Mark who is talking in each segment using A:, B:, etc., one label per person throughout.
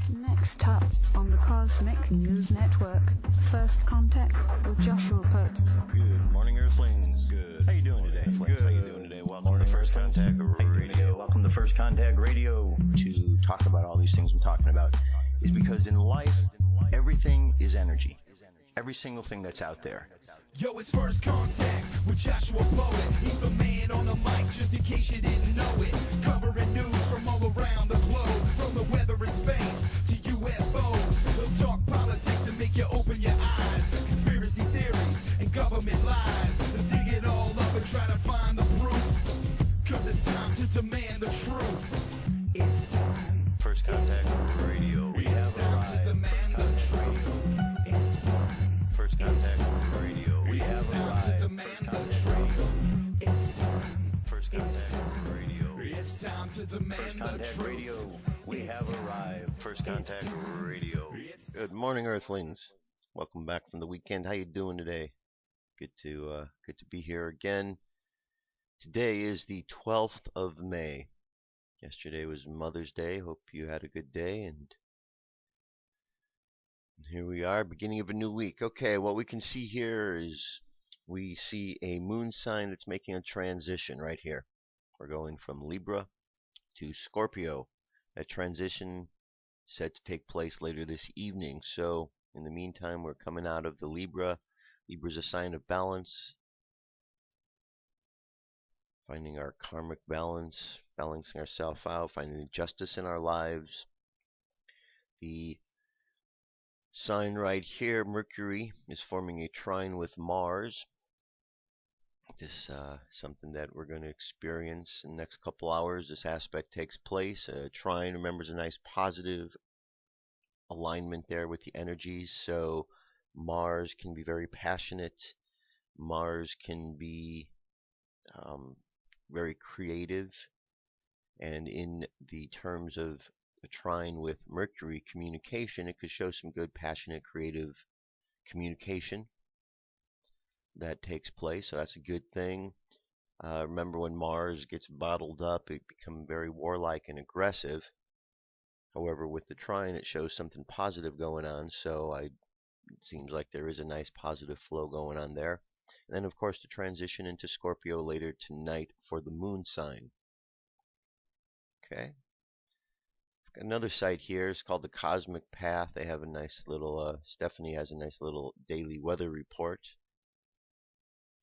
A: Next up on the Cosmic News Network, First Contact with Joshua Pert.
B: Good morning, Earthlings. Good. How you doing today? Good. How you doing today? Welcome to First Contact Radio. Welcome to First Contact Radio. To talk about all these things I'm talking about is because in life, everything is energy. Every single thing that's out there.
C: Yo, it's First Contact with Joshua Poet. He's the man on the mic, just in case you didn't know it. Covering news from all around the globe, from the weather and space to UFOs. He'll talk politics and make you open your eyes. Conspiracy theories and government lies. They'll dig it all up and try to find the proof. Cause it's time to demand the truth. It's time.
B: First Contact Radio. We have
C: time to demand the truth. It's time.
B: First Contact Radio. We have
C: arrived. To demand the truth. It's time.
B: First Contact Radio.
C: It's time to demand the truth.
B: Radio. We have arrived. First Contact Radio. Good morning, Earthlings. Welcome back from the weekend. How you doing today? Good to be here again. Today is the 12th of May. Yesterday was Mother's Day. Hope you had a good day, and here we are, beginning of a new week. Okay, what we can see here is we see a moon sign that's making a transition right here. We're going from Libra to Scorpio. That transition set to take place later this evening. So in the meantime, we're coming out of the Libra. Libra is a sign of balance. Finding our karmic balance, balancing ourselves out, finding justice in our lives. The sign right here, Mercury, is forming a trine with Mars. This is something that we're going to experience in the next couple hours. This aspect takes place. Trine, remember, is a nice positive alignment there with the energies. So Mars can be very passionate. Mars can be very creative. And in the terms of the trine with Mercury, communication, it could show some good, passionate, creative communication that takes place. So that's a good thing. Remember, when Mars gets bottled up, it becomes very warlike and aggressive. However, with the trine, it shows something positive going on. So it seems like there is a nice positive flow going on there. And then, of course, the transition into Scorpio later tonight for the moon sign. Okay. Another site here is called the Cosmic Path. They have a nice little, Stephanie has a nice little daily weather report.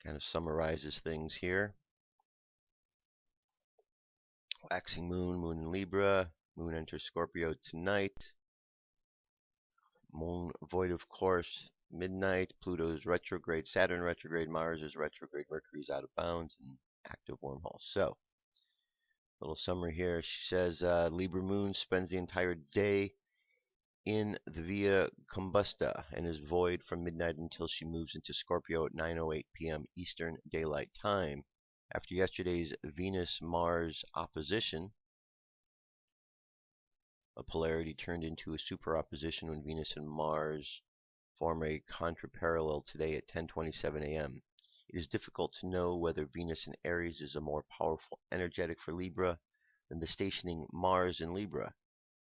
B: Kind of summarizes things here. Waxing moon, moon in Libra. Moon enters Scorpio tonight. Moon void, of course, midnight. Pluto is retrograde. Saturn retrograde. Mars is retrograde. Mercury is out of bounds and active wormhole. So, little summary here. She says Libra moon spends the entire day in the Via Combusta and is void from midnight until she moves into Scorpio at 9:08 p.m. Eastern Daylight Time. After yesterday's Venus-Mars opposition, a polarity turned into a superopposition when Venus and Mars form a contraparallel today at 10:27 a.m. It is difficult to know whether Venus in Aries is a more powerful energetic for Libra than the stationing Mars in Libra.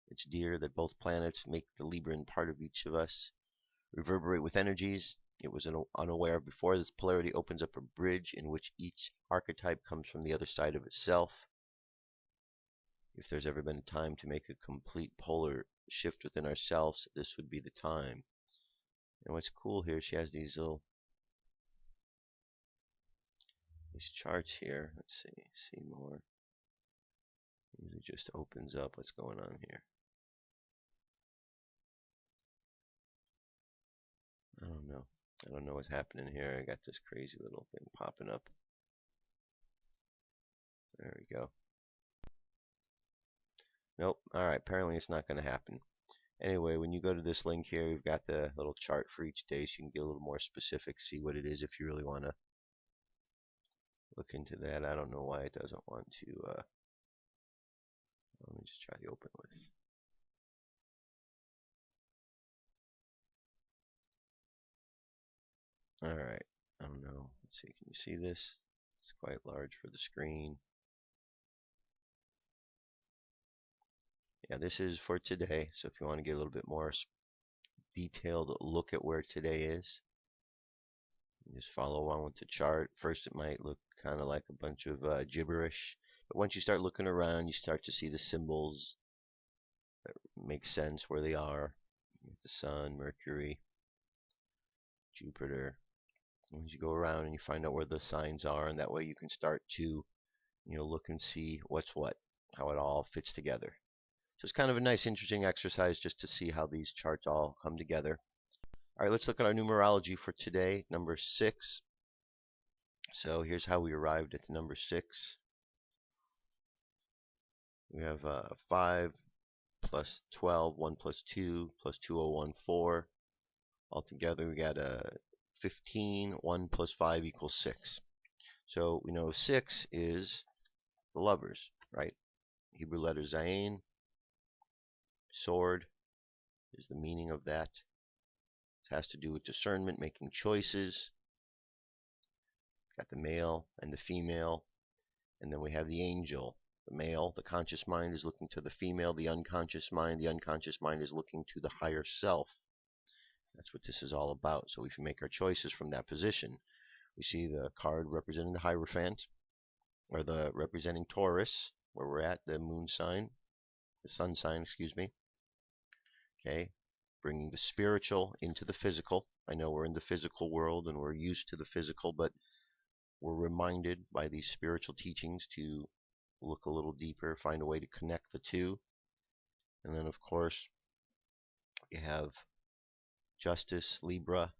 B: It's dear that both planets make the Libran part of each of us reverberate with energies it was unaware of before. This polarity opens up a bridge in which each archetype comes from the other side of itself. If there's ever been a time to make a complete polar shift within ourselves, this would be the time. And what's cool here, she has these charts here. Let's see more. It just opens up what's going on here. I don't know what's happening here. I got this crazy little thing popping up. There we go. Nope. Alright, apparently it's not going to happen. Anyway, when you go to this link here, you've got the little chart for each day, so you can get a little more specific, see what it is if you really want to look into that. I don't know why it doesn't want to. Let me just try to open with. Alright, I don't know. Let's see, can you see this? It's quite large for the screen. Yeah, this is for today. So if you want to get a little bit more detailed look at where today is, just follow along with the chart. First, it might look kind of like a bunch of gibberish, but once you start looking around, you start to see the symbols that make sense where they are. The Sun, Mercury, Jupiter. Once you go around and you find out where the signs are, and that way you can start to, look and see what's what, how it all fits together. So it's kind of a nice, interesting exercise just to see how these charts all come together. All right, let's look at our numerology for today, number 6. So here's how we arrived at the number 6. We have 5 plus 12, 1 plus 2 plus 2014. Altogether, we got 15, 1 plus 5 equals 6. So we know 6 is the lovers, right? Hebrew letter Zayin, sword is the meaning of that. It has to do with discernment, making choices. Got the male and the female, and then we have the angel. The male, the conscious mind, is looking to the female. The unconscious mind is looking to the higher self. That's what this is all about. So we can make our choices from that position. We see the card representing the Hierophant, or the representing Taurus, where we're at, the moon sign, the sun sign, excuse me. Okay, bringing the spiritual into the physical. I know we're in the physical world and we're used to the physical, but we're reminded by these spiritual teachings to look a little deeper, find a way to connect the two. And then, of course, you have Justice, Libra.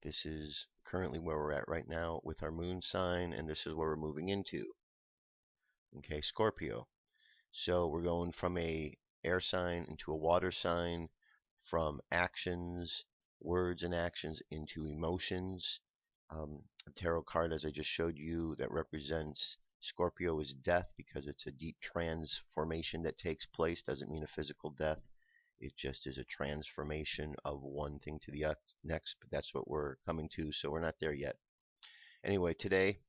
B: This is currently where we're at right now with our moon sign, and this is where we're moving into. Okay, Scorpio. So we're going from a air sign into a water sign, from actions, words and actions, into emotions. A tarot card, as I just showed you, that represents Scorpio is death, because it's a deep transformation that takes place. Doesn't mean a physical death. It just is a transformation of one thing to the next, but that's what we're coming to, so we're not there yet. Anyway, today,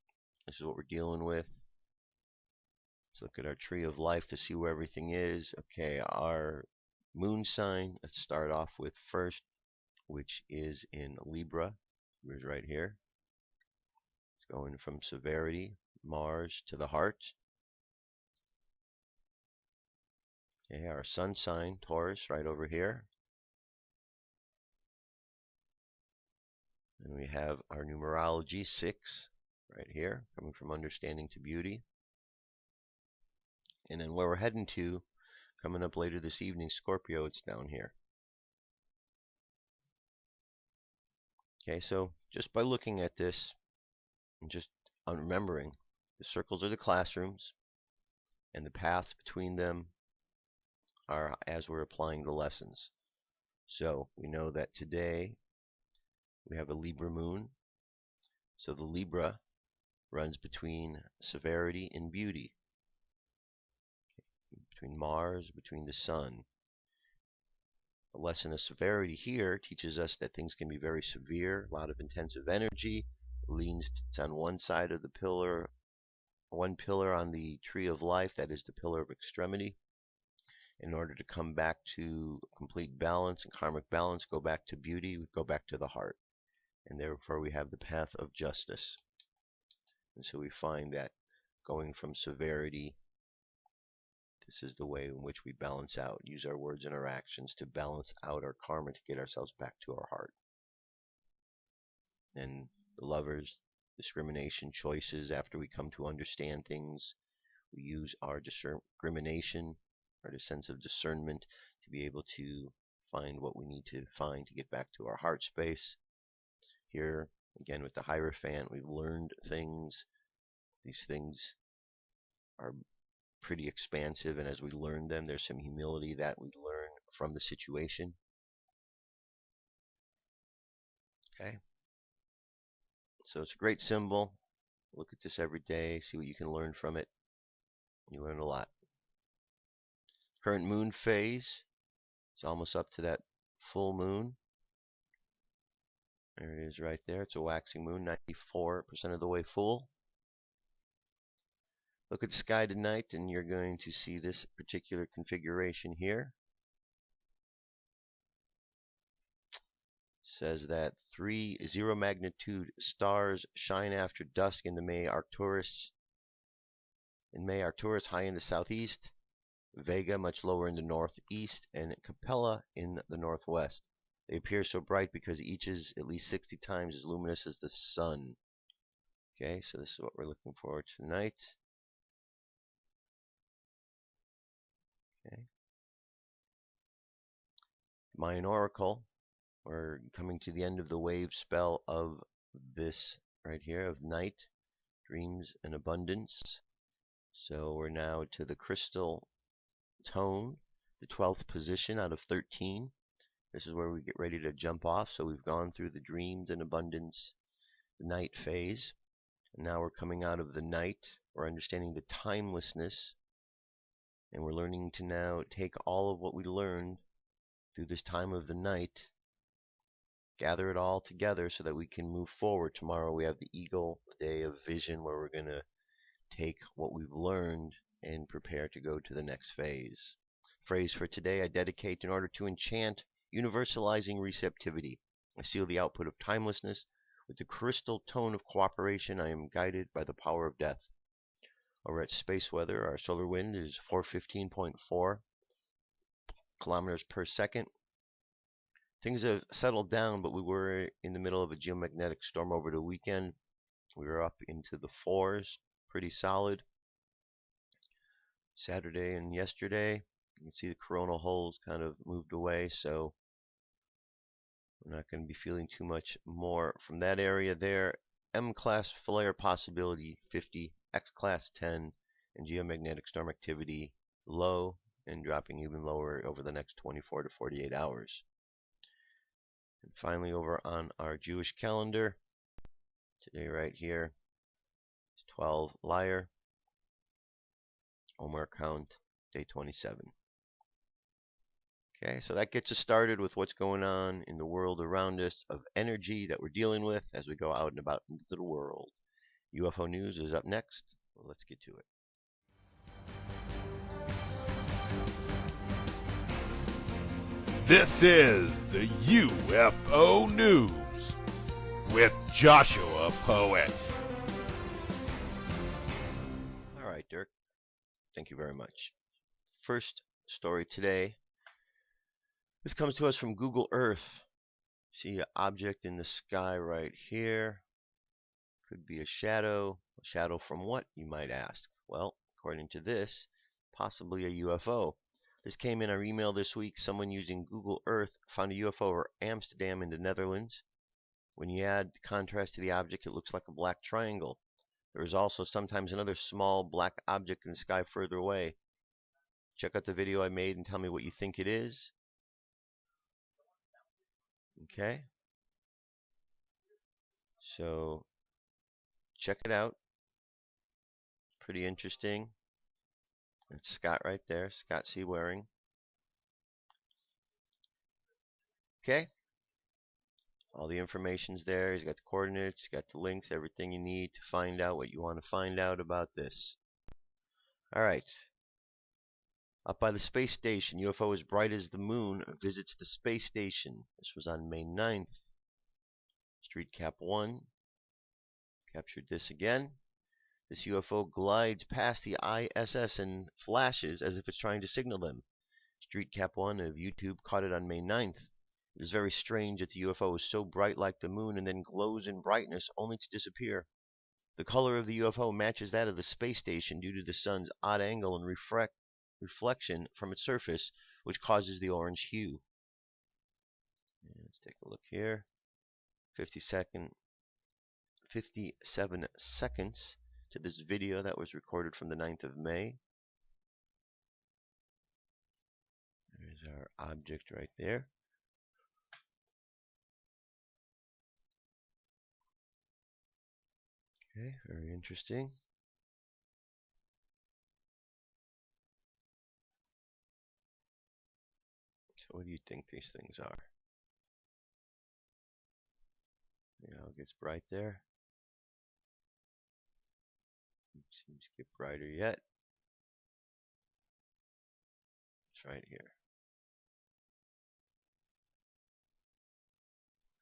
B: this is what we're dealing with. Let's look at our tree of life to see where everything is. Okay, our moon sign, let's start off with first, which is in Libra. Libra's right here. It's going from severity, Mars, to the heart. Okay, our sun sign, Taurus, right over here. And we have our numerology, 6, right here, coming from understanding to beauty. And then where we're heading to, coming up later this evening, Scorpio, it's down here. Okay, so just by looking at this, and just remembering, the circles are the classrooms, and the paths between them are as we're applying the lessons. So we know that today we have a Libra moon. So the Libra runs between severity and beauty, between Mars, between the sun. The lesson of severity here teaches us that things can be very severe, a lot of intensive energy, leans on one side of the pillar, one pillar on the tree of life, that is the pillar of extremity. In order to come back to complete balance and karmic balance, go back to beauty, go back to the heart. And therefore we have the path of justice. And so we find that going from severity, this is the way in which we balance out, use our words and our actions to balance out our karma, to get ourselves back to our heart. And the lovers, discrimination, choices, after we come to understand things, we use our discrimination, or sense of discernment, to be able to find what we need to find to get back to our heart space. Here, again, with the Hierophant, we've learned things. These things are pretty expansive, and as we learn them, there's some humility that we learn from the situation. Okay, so it's a great symbol. Look at this every day, see what you can learn from it. You learn a lot. Current moon phase, it's almost up to that full moon. There it is right there. It's a waxing moon, 94% of the way full. Look at the sky tonight, and you're going to see this particular configuration here. Says that 3 zero-magnitude stars shine after dusk in the May Arcturus. In May Arcturus, high in the southeast, Vega much lower in the northeast, and Capella in the northwest. They appear so bright because each is at least 60 times as luminous as the sun. Okay, so this is what we're looking for tonight. Okay. Mayan Oracle. We're coming to the end of the wave spell of this right here, of night, dreams, and abundance. So we're now to the crystal tone, the 12th position out of 13. This is where we get ready to jump off. So we've gone through the dreams and abundance, the night phase. And now we're coming out of the night. We're understanding the timelessness. And we're learning to now take all of what we learned through this time of the night, gather it all together so that we can move forward. Tomorrow we have the Eagle Day of Vision, where we're going to take what we've learned and prepare to go to the next phase. Phrase for today: I dedicate in order to enchant universalizing receptivity. I seal the output of timelessness with the crystal tone of cooperation. I am guided by the power of death. Over at space weather, our solar wind is 415.4 kilometers per second. Things have settled down, but we were in the middle of a geomagnetic storm over the weekend. We were up into the 4s, pretty solid. Saturday and yesterday, you can see the coronal holes kind of moved away, so we're not going to be feeling too much more from that area there. M-class flare possibility 50, X-class 10, and geomagnetic storm activity low and dropping even lower over the next 24 to 48 hours. And finally, over on our Jewish calendar, today right here is 12 Liar, Omer count, day 27. Okay, so that gets us started with what's going on in the world around us, of energy that we're dealing with as we go out and about into the world. UFO news is up next. Well, let's get to it.
C: This is the UFO News with Joshua Poet.
B: All right, Dirk. Thank you very much. First story today. This comes to us from Google Earth. See an object in the sky right here. Could be a shadow. A shadow from what, you might ask? Well, according to this, possibly a UFO. This came in our email this week. Someone using Google Earth found a UFO over Amsterdam in the Netherlands. When you add contrast to the object, it looks like a black triangle. There is also sometimes another small black object in the sky further away. Check out the video I made and tell me what you think it is. Okay. So, check it out. Pretty interesting. It's Scott right there, Scott C. Waring. Okay. All the information's there. He's got the coordinates, he's got the links, everything you need to find out what you want to find out about this. Alright. Up by the space station, UFO as bright as the moon visits the space station. This was on May 9th. Street Cap 1 captured this again. This UFO glides past the ISS and flashes as if it's trying to signal them. Street Cap 1 of YouTube caught it on May 9th. It is very strange that the UFO is so bright like the moon and then glows in brightness only to disappear. The color of the UFO matches that of the space station due to the sun's odd angle and reflection from its surface, which causes the orange hue. Let's take a look here. 57 seconds to this video that was recorded from the 9th of May. There's our object right there. Okay, very interesting. So what do you think these things are? You know, it gets bright there. Skip brighter yet. It's right here.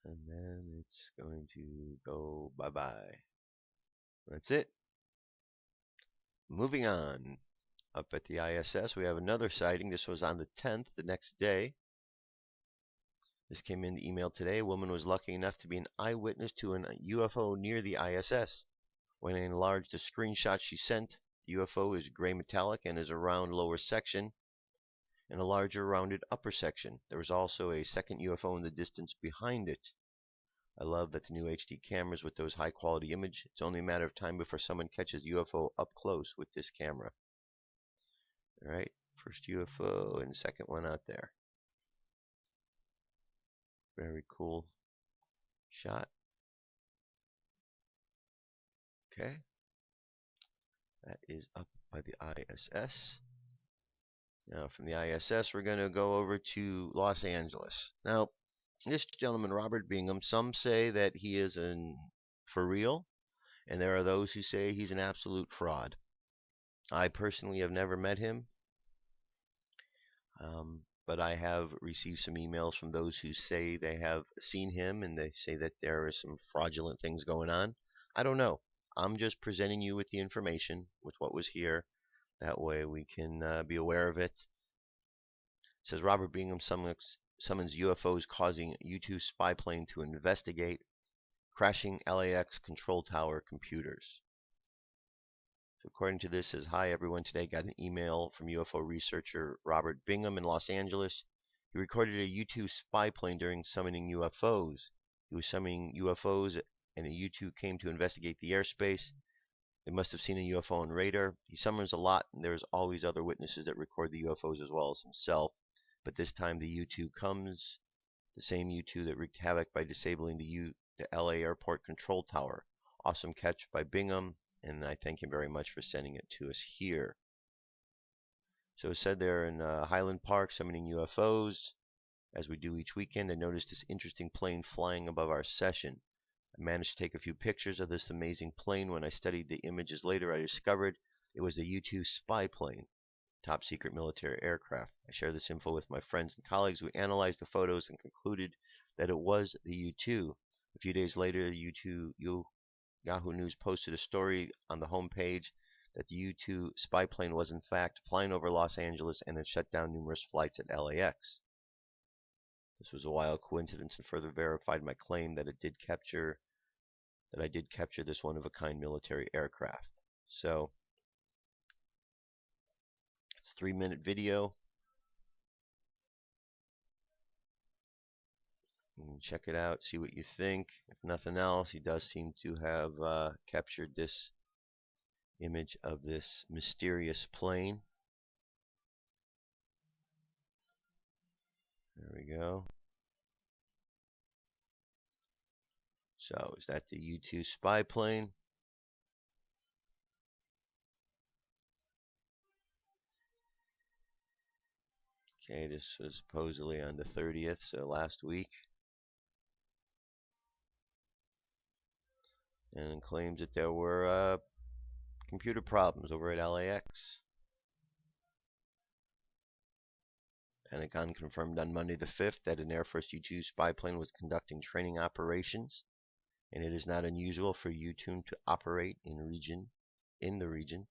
B: And then it's going to go bye-bye. That's it. Moving on. Up at the ISS, we have another sighting. This was on the 10th, the next day. This came in the email today. A woman was lucky enough to be an eyewitness to a UFO near the ISS. When I enlarged the screenshot she sent, the UFO is gray metallic and is a round lower section and a larger rounded upper section. There was also a second UFO in the distance behind it. I love that the new HD cameras with those high quality images. It's only a matter of time before someone catches UFO up close with this camera. Alright, first UFO and second one out there. Very cool shot. Okay. That is up by the ISS. Now from the ISS we're going to go over to Los Angeles. Now this gentleman, Robert Bingham, some say that he is for real, and there are those who say he's an absolute fraud. I personally have never met him, but I have received some emails from those who say they have seen him, and they say that there are some fraudulent things going on. I don't know. I'm just presenting you with the information, with what was here. That way we can be aware of it. It says Robert Bingham summons UFOs causing U-2 spy plane to investigate crashing LAX control tower computers. So according to this, it says, hi everyone, today got an email from UFO researcher Robert Bingham in Los Angeles. He recorded a U-2 spy plane during summoning UFOs. He was summoning UFOs and a U-2 came to investigate the airspace. They must have seen a UFO on radar. He summons a lot, and there's always other witnesses that record the UFOs as well as himself. But this time the U-2 comes, the same U-2 that wreaked havoc by disabling the LA airport control tower. Awesome catch by Bingham, and I thank him very much for sending it to us here. So it said there in Highland Park, summoning UFOs, as we do each weekend. I noticed this interesting plane flying above our session. I managed to take a few pictures of this amazing plane. When I studied the images later, I discovered it was the U-2 spy plane, top secret military aircraft. I shared this info with my friends and colleagues. We analyzed the photos and concluded that it was the U-2. A few days later, the Yahoo News posted a story on the home page that the U-2 spy plane was in fact flying over Los Angeles and had shut down numerous flights at LAX. This was a wild coincidence and further verified my claim that I did capture this one-of-a-kind military aircraft. So it's a 3-minute video. You can check it out, see what you think. If nothing else, he does seem to have captured this image of this mysterious plane. There we go. So, is that the U-2 spy plane? Okay, this was supposedly on the 30th, so last week. And claims that there were computer problems over at LAX. Pentagon confirmed on Monday the 5th that an Air Force U-2 spy plane was conducting training operations, and it is not unusual for U-2 to operate in the region.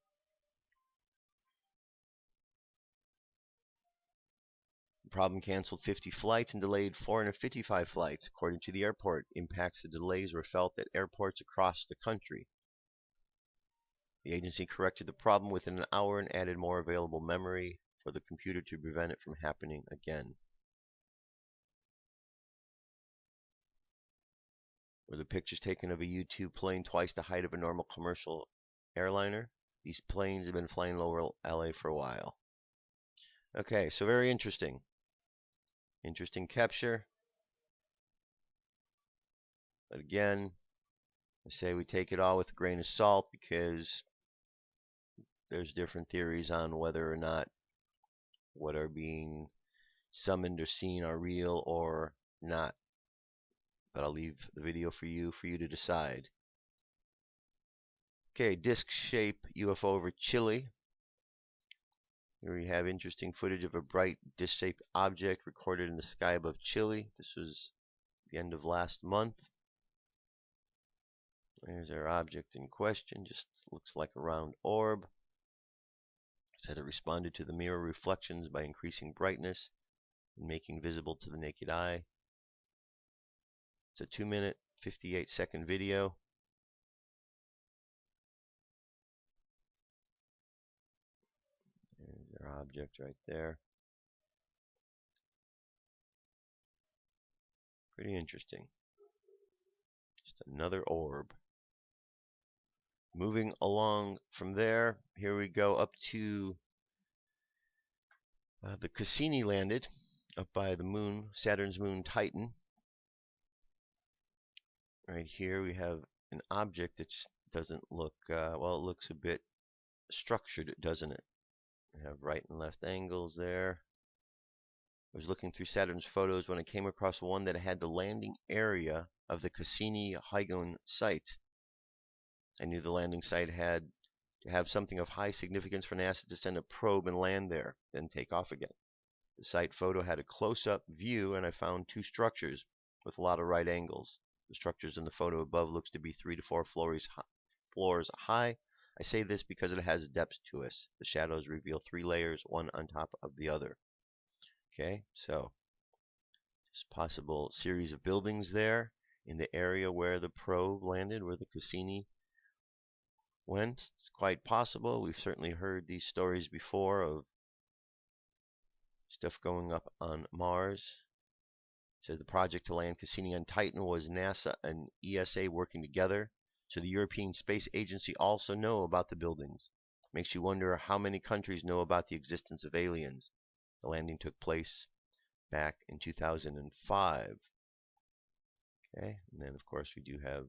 B: The problem canceled 50 flights and delayed 455 flights, according to the airport. Impacts of delays were felt at airports across the country. The agency corrected the problem within an hour and added more available memory for the computer to prevent it from happening again. Were the pictures taken of a U-2 plane twice the height of a normal commercial airliner? These planes have been flying over LA for a while. Okay, so very interesting. Interesting capture. But again, I say we take it all with a grain of salt because there's different theories on whether or not what are being summoned or seen are real or not. But I'll leave the video for you to decide. Okay, disc-shaped UFO over Chile. Here we have interesting footage of a bright disc-shaped object recorded in the sky above Chile. This was the end of last month. There's our object in question. Just looks like a round orb. Said it responded to the mirror reflections by increasing brightness and making visible to the naked eye. It's a 2-minute, 58-second video. There's our object right there. Pretty interesting. Just another orb. Moving along from there, here we go up to the Cassini landed up by the moon, Saturn's moon Titan. Right here we have an object that doesn't look, well, it looks a bit structured, doesn't it? We have right and left angles there. I was looking through Saturn's photos when I came across one that had the landing area of the Cassini-Huygens site. I knew the landing site had to have something of high significance for NASA to send a probe and land there, then take off again. The site photo had a close-up view, and I found two structures with a lot of right angles. The structures in the photo above looks to be 3 to 4 floors high. I say this because it has depth to us. The shadows reveal 3 layers, one on top of the other. Okay, so just possible series of buildings there in the area where the probe landed, where the Cassini went. It's quite possible. We've certainly heard these stories before of stuff going up on Mars. So the project to land Cassini on Titan was NASA and ESA working together. So the European Space Agency also know about the buildings. Makes you wonder how many countries know about the existence of aliens. The landing took place back in 2005. Okay, and then of course we do have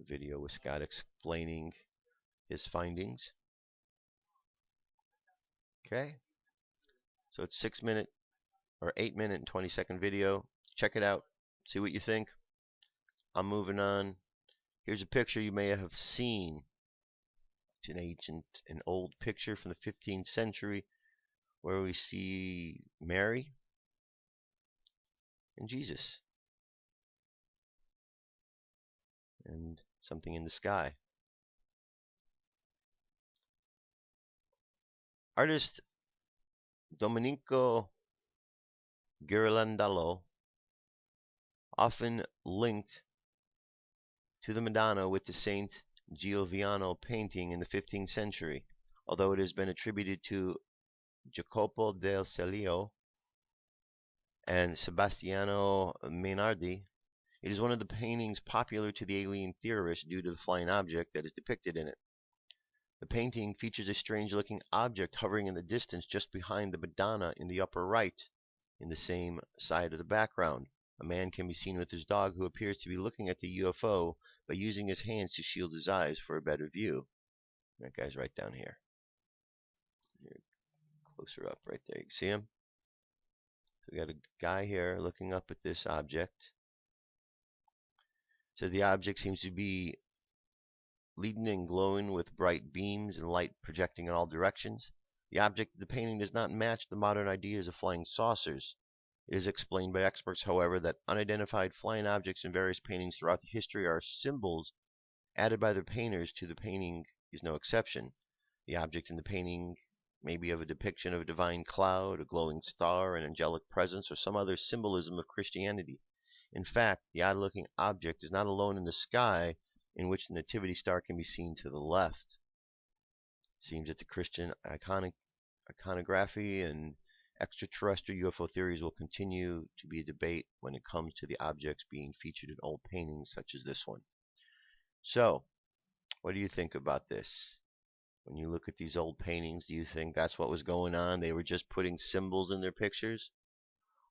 B: a video with Scott explaining his findings. Okay, so it's 6-minute or 8-minute and 20-second video. Check it out, see what you think. I'm moving on. Here's a picture you may have seen. It's an old picture from the 15th century where we see Mary and Jesus and something in the sky. Artist Domenico Ghirlandaio often linked to the Madonna with the Saint Giovanni painting in the 15th century, although it has been attributed to Jacopo del Celio and Sebastiano Mainardi. It is one of the paintings popular to the alien theorists due to the flying object that is depicted in it. The painting features a strange-looking object hovering in the distance just behind the Madonna in the upper right, in the same side of the background. A man can be seen with his dog who appears to be looking at the UFO by using his hands to shield his eyes for a better view. That guy's right down here. Closer up right there. You can see him? So we got a guy here looking up at this object. So the object seems to be leading and glowing with bright beams and light projecting in all directions. The object of the painting does not match the modern ideas of flying saucers. It is explained by experts, however, that unidentified flying objects in various paintings throughout the history are symbols added by the painters to the painting is no exception. The object in the painting may be of a depiction of a divine cloud, a glowing star, an angelic presence, or some other symbolism of Christianity. In fact, the odd-looking object is not alone in the sky, in which the nativity star can be seen to the left. It seems that the Christian iconography and extraterrestrial UFO theories will continue to be a debate when it comes to the objects being featured in old paintings such as this one. So, what do you think about this? When you look at these old paintings, do you think that's what was going on? They were just putting symbols in their pictures?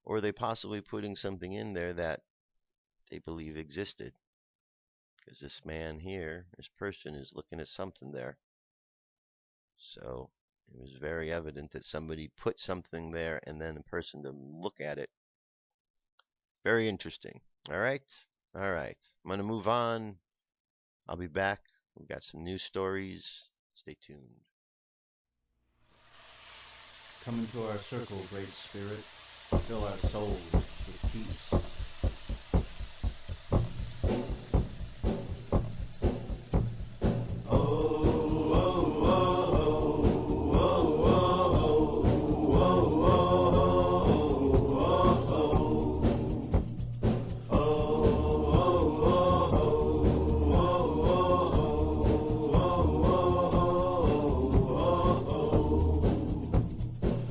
B: Or are they possibly putting something in there that they believe existed? Because this man here, this person, is looking at something there. So it was very evident that somebody put something there and then a person to look at it. Very interesting. All right. I'm going to move on I'll be back. We've got some news stories. Stay tuned.
D: Come into our circle, Great Spirit. Fill our souls with peace.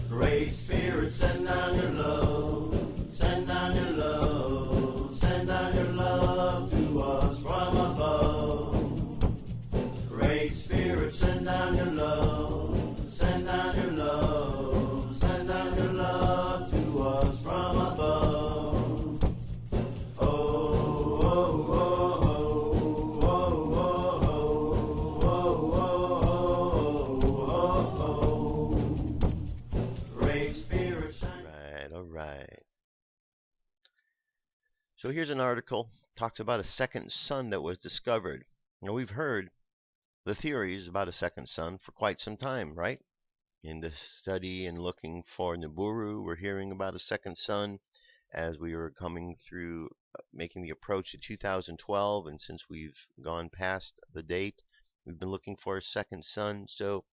C: Great Spirit, send down your love, send down your love, send down your love to us from above. Great Spirit, send down your love, send down your love, send down your love to us from above. Oh, oh, oh, oh, oh, oh, oh, oh, oh, oh. Great Spirit, shine.
B: All right. So here's an article talks about a second sun that was discovered. Now we've heard the theories about a second sun for quite some time, right? In the study and looking for Nibiru, we're hearing about a second sun as we were coming through making the approach to 2012, and since we've gone past the date, we've been looking for a second sun. So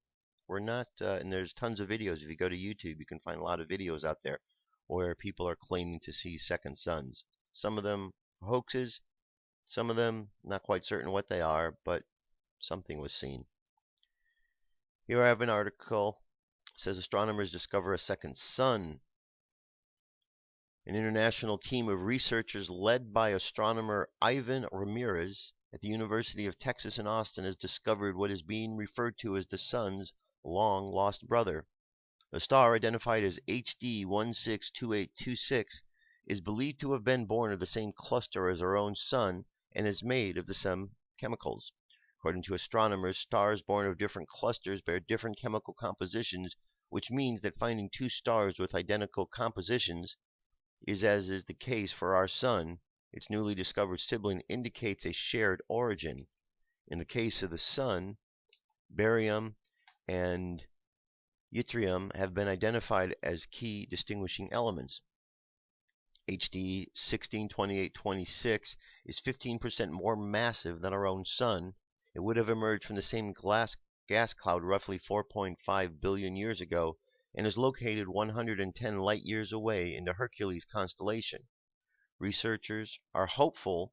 B: we're not, and there's tons of videos. If you go to YouTube, you can find a lot of videos out there where people are claiming to see second suns. Some of them hoaxes, some of them not quite certain what they are, but something was seen. Here I have an article. It says astronomers discover a second sun. An international team of researchers led by astronomer Ivan Ramirez at the University of Texas in Austin has discovered what is being referred to as the sun's long-lost brother. The star, identified as HD 162826, is believed to have been born of the same cluster as our own sun and is made of the same chemicals. According to astronomers, stars born of different clusters bear different chemical compositions, which means that finding two stars with identical compositions is, as is the case for our sun, its newly discovered sibling indicates a shared origin. In the case of the sun, barium and yttrium have been identified as key distinguishing elements. HD 162826 is 15% more massive than our own sun. It would have emerged from the same gas cloud roughly 4.5 billion years ago and is located 110 light years away in the Hercules constellation. Researchers are hopeful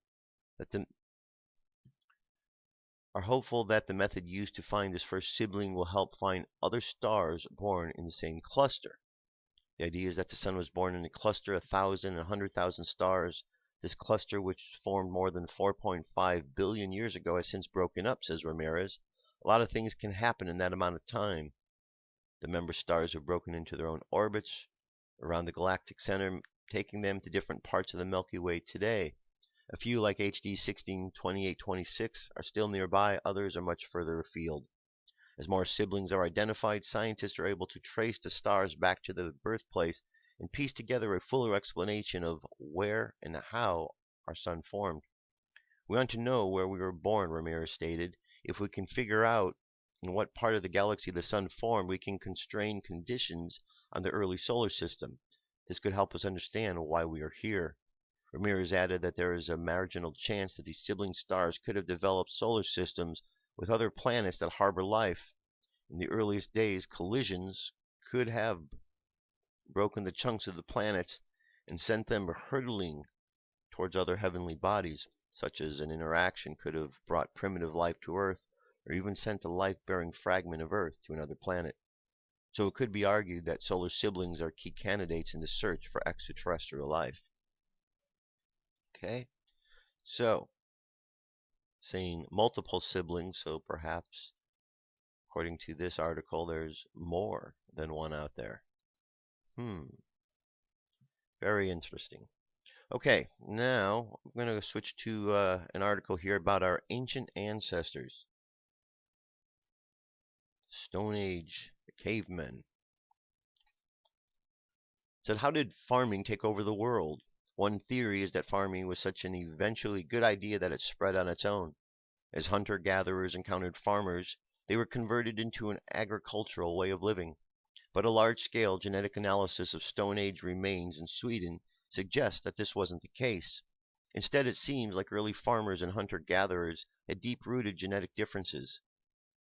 B: that the method used to find this first sibling will help find other stars born in the same cluster. The idea is that the sun was born in a cluster of 1,000 and 100,000 stars. This cluster, which formed more than 4.5 billion years ago, has since broken up, says Ramirez. A lot of things can happen in that amount of time. The member stars have broken into their own orbits around the galactic center, taking them to different parts of the Milky Way today. A few, like HD 162826, are still nearby. Others are much further afield. As more siblings are identified, scientists are able to trace the stars back to their birthplace and piece together a fuller explanation of where and how our sun formed. We want to know where we were born, Ramirez stated. If we can figure out in what part of the galaxy the sun formed, we can constrain conditions on the early solar system. This could help us understand why we are here. Ramirez added that there is a marginal chance that these sibling stars could have developed solar systems with other planets that harbor life. In the earliest days, collisions could have broken the chunks of the planets and sent them hurtling towards other heavenly bodies, such as an interaction could have brought primitive life to Earth, or even sent a life-bearing fragment of Earth to another planet. So it could be argued that solar siblings are key candidates in the search for extraterrestrial life. Okay, so saying multiple siblings, so perhaps, according to this article, there's more than one out there. Very interesting. Okay, now I'm going to switch to an article here about our ancient ancestors. Stone Age, the cavemen. It said, how did farming take over the world? One theory is that farming was such an eventually good idea that it spread on its own. As hunter-gatherers encountered farmers, they were converted into an agricultural way of living. But a large-scale genetic analysis of Stone Age remains in Sweden suggests that this wasn't the case. Instead, it seems like early farmers and hunter-gatherers had deep-rooted genetic differences.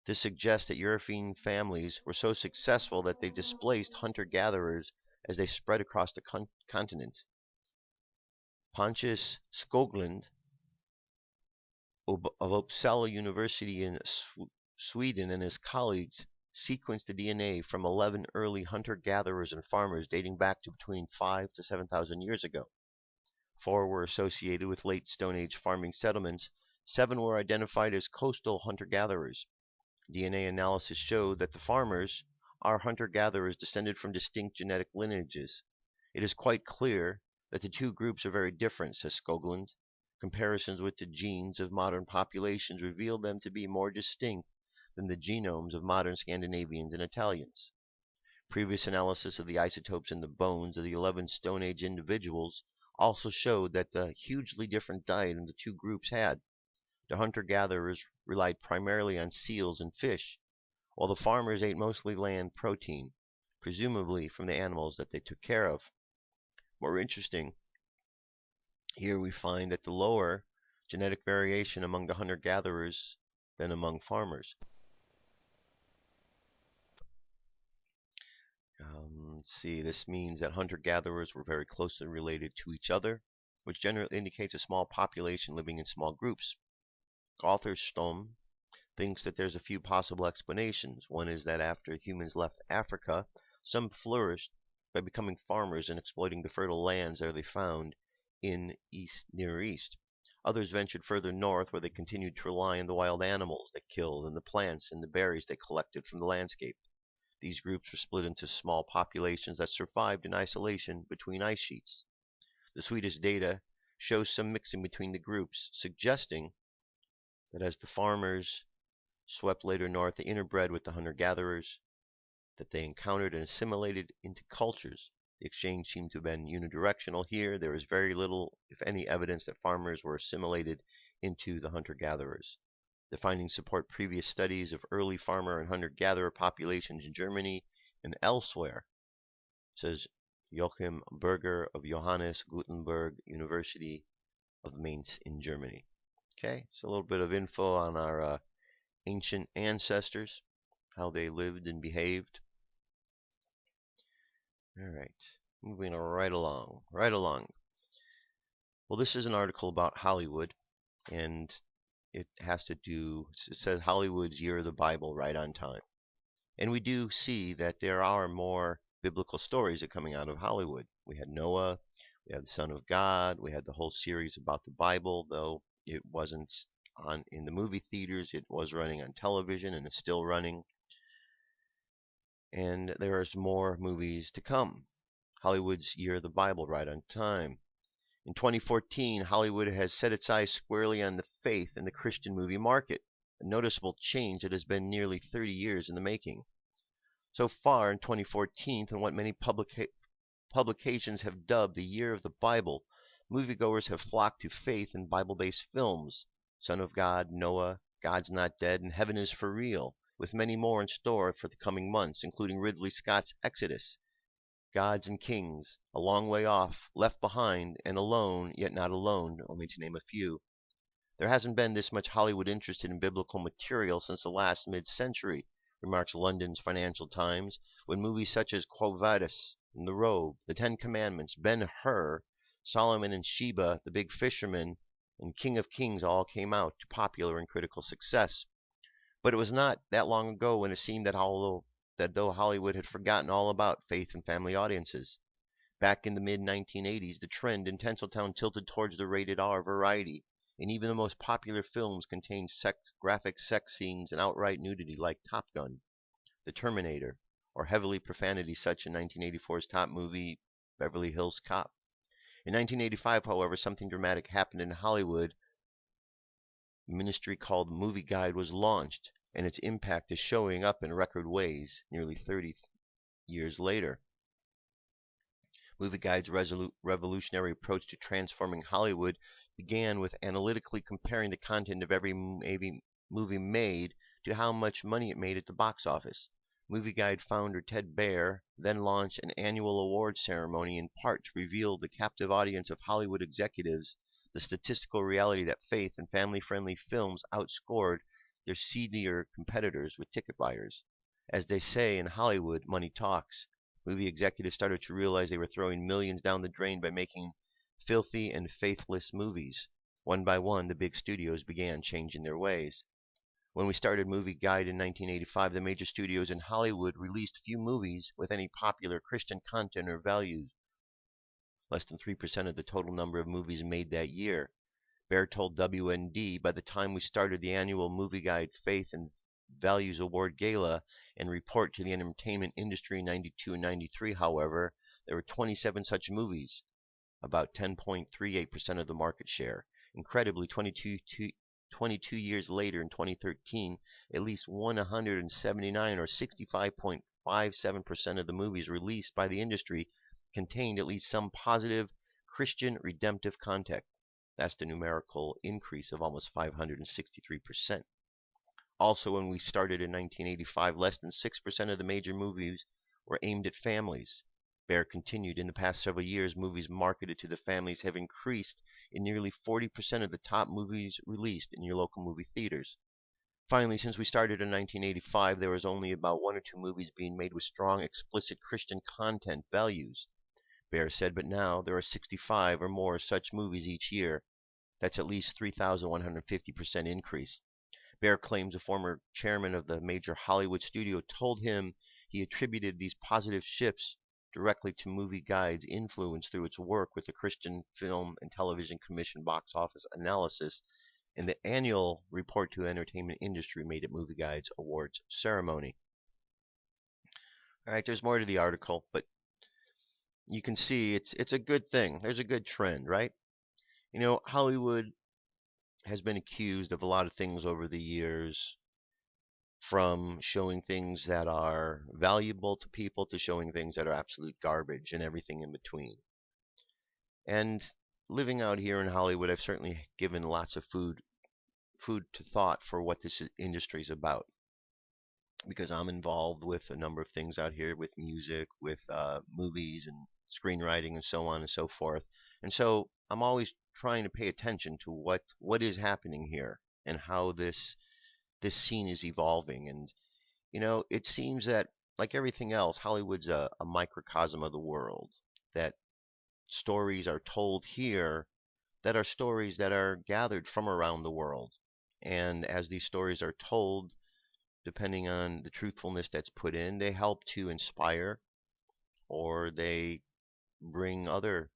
B: This suggests that European families were so successful that they displaced hunter-gatherers as they spread across the continent. Pontus Skoglund of Uppsala University in Sweden and his colleagues sequenced the DNA from 11 early hunter-gatherers and farmers dating back to between 5,000 to 7,000 years ago. 4 were associated with late Stone Age farming settlements. 7 were identified as coastal hunter-gatherers. DNA analysis showed that the farmers are hunter-gatherers descended from distinct genetic lineages. It is quite clear that the two groups are very different, says Skoglund. Comparisons with the genes of modern populations reveal them to be more distinct than the genomes of modern Scandinavians and Italians. Previous analysis of the isotopes in the bones of the 11 Stone Age individuals also showed that the hugely different diet the two groups had. The hunter-gatherers relied primarily on seals and fish, while the farmers ate mostly land protein, presumably from the animals that they took care of. More interesting, here we find that the lower genetic variation among the hunter-gatherers than among farmers. Let's see, this means that hunter-gatherers were very closely related to each other, which generally indicates a small population living in small groups. Author Stom thinks that there's a few possible explanations. One is that after humans left Africa, some flourished by becoming farmers and exploiting the fertile lands there they found in Near East. Others ventured further north, where they continued to rely on the wild animals they killed and the plants and the berries they collected from the landscape. These groups were split into small populations that survived in isolation between ice sheets. The Swedish data shows some mixing between the groups, suggesting that as the farmers swept later north, they interbred with the hunter-gatherers, that they encountered and assimilated into cultures. The exchange seemed to have been unidirectional here. There is very little, if any, evidence that farmers were assimilated into the hunter-gatherers. The findings support previous studies of early farmer and hunter-gatherer populations in Germany and elsewhere, says Joachim Berger of Johannes Gutenberg University of Mainz in Germany. Okay, so a little bit of info on our ancient ancestors, how they lived and behaved. All right, moving right along. Well, this is an article about Hollywood, and it has to do, it says Hollywood's Year of the Bible right on time. And we do see that there are more biblical stories that are coming out of Hollywood. We had Noah, we had the Son of God, we had the whole series about the Bible, though it wasn't on in the movie theaters, it was running on television and it's still running. And there's more movies to come. Hollywood's Year of the Bible right on time. In 2014, Hollywood has set its eyes squarely on the faith in the Christian movie market, a noticeable change that has been nearly 30 years in the making. So far in 2014, and what many publications have dubbed the Year of the Bible, moviegoers have flocked to faith in Bible-based films, Son of God, Noah, God's Not Dead, and Heaven is for Real, with many more in store for the coming months, including Ridley Scott's Exodus, Gods and Kings, A Long Way Off, Left Behind, and Alone, Yet Not Alone, only to name a few. There hasn't been this much Hollywood interested in biblical material since the last mid-century, remarks London's Financial Times, when movies such as Quo Vadis, The Robe, The Ten Commandments, Ben-Hur, Solomon and Sheba, The Big Fisherman, and King of Kings all came out to popular and critical success. But it was not that long ago when it seemed that though Hollywood had forgotten all about faith and family audiences. Back in the mid-1980s, the trend in Tinseltown tilted towards the rated R variety, and even the most popular films contained graphic sex scenes and outright nudity like Top Gun, The Terminator, or heavily profanity such in 1984's top movie, Beverly Hills Cop. In 1985, however, something dramatic happened in Hollywood. A ministry called Movie Guide was launched, and its impact is showing up in record ways nearly 30 years later. Movie Guide's revolutionary approach to transforming Hollywood began with analytically comparing the content of every movie made to how much money it made at the box office. Movie Guide founder Ted Baer then launched an annual award ceremony in part to reveal the captive audience of Hollywood executives the statistical reality that faith and family-friendly films outscored their seedier competitors with ticket buyers. As they say in Hollywood, money talks. Movie executives started to realize they were throwing millions down the drain by making filthy and faithless movies. One by one, the big studios began changing their ways. When we started Movie Guide in 1985, the major studios in Hollywood released few movies with any popular Christian content or values. Less than 3% of the total number of movies made that year. Baer told WND, by the time we started the annual Movie Guide Faith and Values Award Gala and report to the entertainment industry in 92 and 93, however, there were 27 such movies, about 10.38% of the market share. Incredibly, 22 years later in 2013, at least 179 or 65.57% of the movies released by the industry contained at least some positive Christian redemptive content. That's the numerical increase of almost 563%. Also, when we started in 1985, less than 6% of the major movies were aimed at families. Baer continued, in the past several years, movies marketed to the families have increased in nearly 40% of the top movies released in your local movie theaters. Finally, since we started in 1985, there was only about 1 or 2 movies being made with strong, explicit Christian content values. Baer said, but now there are 65 or more such movies each year. That's at least 3,150% increase. Baer claims a former chairman of the major Hollywood studio told him he attributed these positive shifts directly to Movie Guide's influence through its work with the Christian Film and Television Commission box office analysis and the annual report to the entertainment industry made at Movie Guide's awards ceremony. All right, there's more to the article, but you can see it's a good thing. There's a good trend, right? You know, Hollywood has been accused of a lot of things over the years, from showing things that are valuable to people to showing things that are absolute garbage and everything in between. And living out here in Hollywood, I've certainly given lots of food to thought for what this industry is about, because I'm involved with a number of things out here, with music, with movies and screenwriting and so on and so forth. And so I'm always trying to pay attention to what is happening here and how this scene is evolving. And you know, it seems that, like everything else, Hollywood's a microcosm of the world. That stories are told here that are stories that are gathered from around the world. And as these stories are told, depending on the truthfulness that's put in, they help to inspire, or they bring other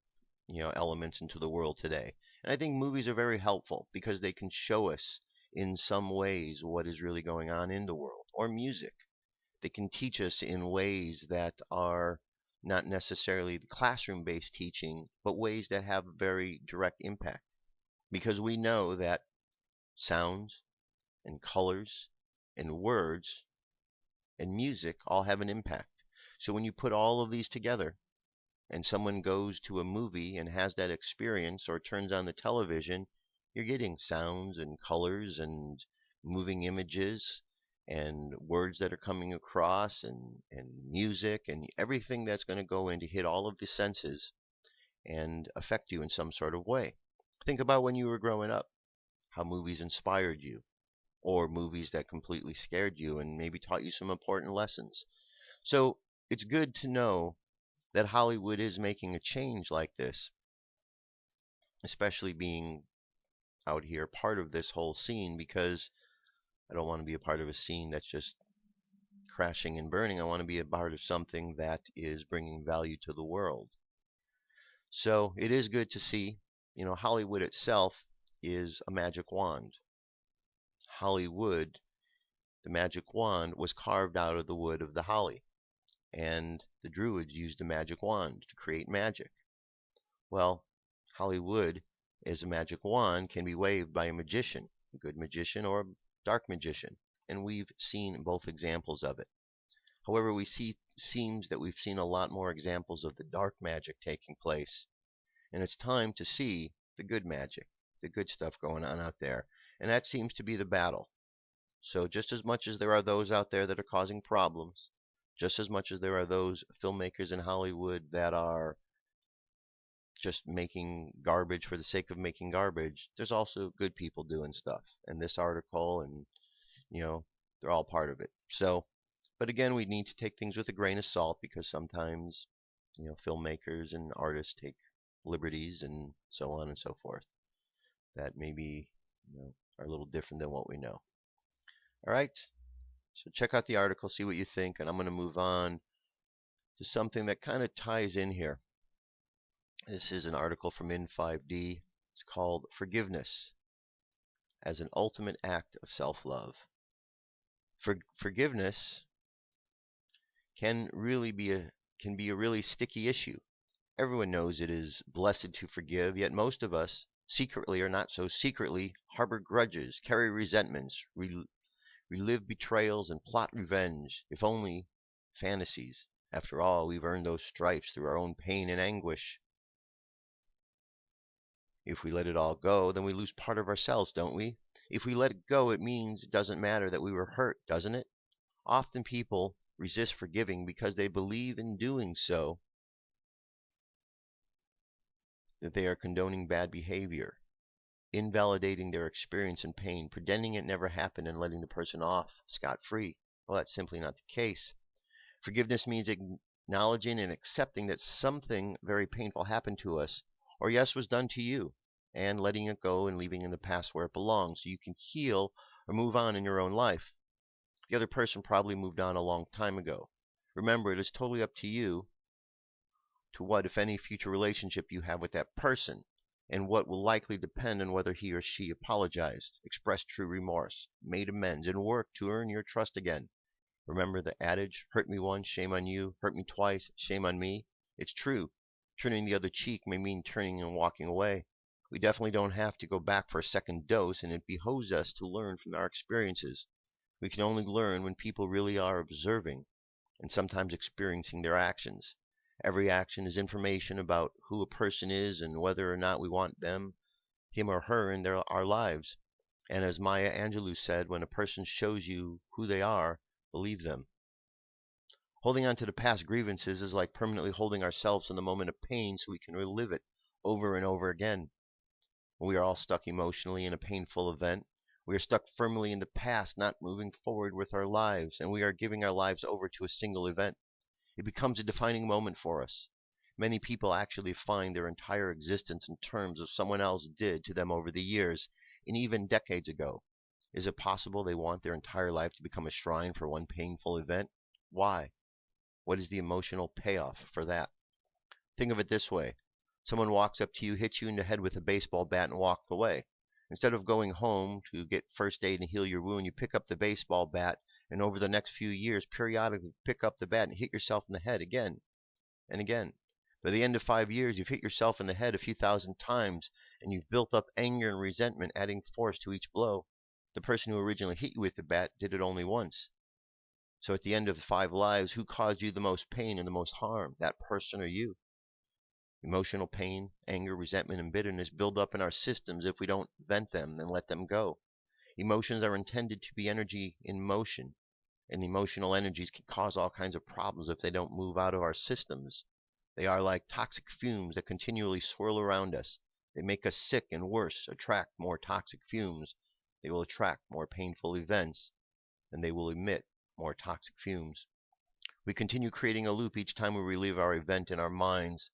B: elements into the world today. And I think movies are very helpful because they can show us in some ways what is really going on in the world. Or music. They can teach us in ways that are not necessarily the classroom-based teaching, but ways that have very direct impact. Because we know that sounds and colors and words and music all have an impact. So when you put all of these together, and someone goes to a movie and has that experience, or turns on the television, you're getting sounds and colors and moving images and words that are coming across, and music and everything that's going to go in to hit all of the senses and affect you in some sort of way. Think about when you were growing up, how movies inspired you, or movies that completely scared you and maybe taught you some important lessons. So it's good to know that Hollywood is making a change like this, especially being out here part of this whole scene, because I don't want to be a part of a scene that's just crashing and burning. I want to be a part of something that is bringing value to the world. So it is good to see, Hollywood itself is a magic wand. Hollywood, the magic wand, was carved out of the wood of the holly. And the Druids used the magic wand to create magic. Well, Hollywood, as a magic wand, can be waved by a magician, a good magician or a dark magician. And we've seen both examples of it. However, seems that we've seen a lot more examples of the dark magic taking place. And it's time to see the good magic, the good stuff going on out there. And that seems to be the battle. So just as much as there are those out there that are causing problems, just as much as there are those filmmakers in Hollywood that are just making garbage for the sake of making garbage, there's also good people doing stuff. And this article and, they're all part of it. So, but again, we need to take things with a grain of salt because sometimes, filmmakers and artists take liberties and so on and so forth that maybe, are a little different than what we know. All right. So check out the article, see what you think, and I'm going to move on to something that kind of ties in here. This is an article from In5D. It's called Forgiveness as an Ultimate Act of Self-Love. Forgiveness can be a really sticky issue. Everyone knows it is blessed to forgive, yet most of us, secretly or not so secretly, harbor grudges, carry resentments, relive betrayals, and plot revenge, if only fantasies. After all, we've earned those stripes through our own pain and anguish. If we let it all go, then we lose part of ourselves, don't we? If we let it go, it means it doesn't matter that we were hurt, doesn't it? Often people resist forgiving because they believe in doing so that they are condoning bad behavior, invalidating their experience and pain, pretending it never happened and letting the person off scot-free. Well, that's simply not the case. Forgiveness means acknowledging and accepting that something very painful happened to us, or yes, was done to you, and letting it go and leaving it in the past where it belongs so you can heal or move on in your own life. The other person probably moved on a long time ago. Remember, it is totally up to you to what, if any, future relationship you have with that person, and what will likely depend on whether he or she apologized, expressed true remorse, made amends, and worked to earn your trust again. Remember the adage, hurt me once, shame on you, hurt me twice, shame on me? It's true. Turning the other cheek may mean turning and walking away. We definitely don't have to go back for a second dose, and it behooves us to learn from our experiences. We can only learn when people really are observing and sometimes experiencing their actions. Every action is information about who a person is and whether or not we want them, him or her, in our lives. And as Maya Angelou said, when a person shows you who they are, believe them. Holding on to the past grievances is like permanently holding ourselves in the moment of pain so we can relive it over and over again. When we are all stuck emotionally in a painful event, we are stuck firmly in the past, not moving forward with our lives, and we are giving our lives over to a single event. It becomes a defining moment for us. Many people actually find their entire existence in terms of someone else did to them over the years, and even decades ago. Is it possible they want their entire life to become a shrine for one painful event? Why? What is the emotional payoff for that? Think of it this way. Someone walks up to you, hits you in the head with a baseball bat, and walks away. Instead of going home to get first aid and heal your wound, you pick up the baseball bat, and over the next few years, periodically pick up the bat and hit yourself in the head again and again. By the end of 5 years, you've hit yourself in the head a few thousand times, and you've built up anger and resentment, adding force to each blow. The person who originally hit you with the bat did it only once. So at the end of the 5 lives, who caused you the most pain and the most harm? That person or you? Emotional pain, anger, resentment, and bitterness build up in our systems if we don't vent them and let them go. Emotions are intended to be energy in motion, and emotional energies can cause all kinds of problems if they don't move out of our systems. They are like toxic fumes that continually swirl around us. They make us sick, and worse, attract more toxic fumes. They will attract more painful events, and they will emit more toxic fumes. We continue creating a loop each time we relive our event in our minds.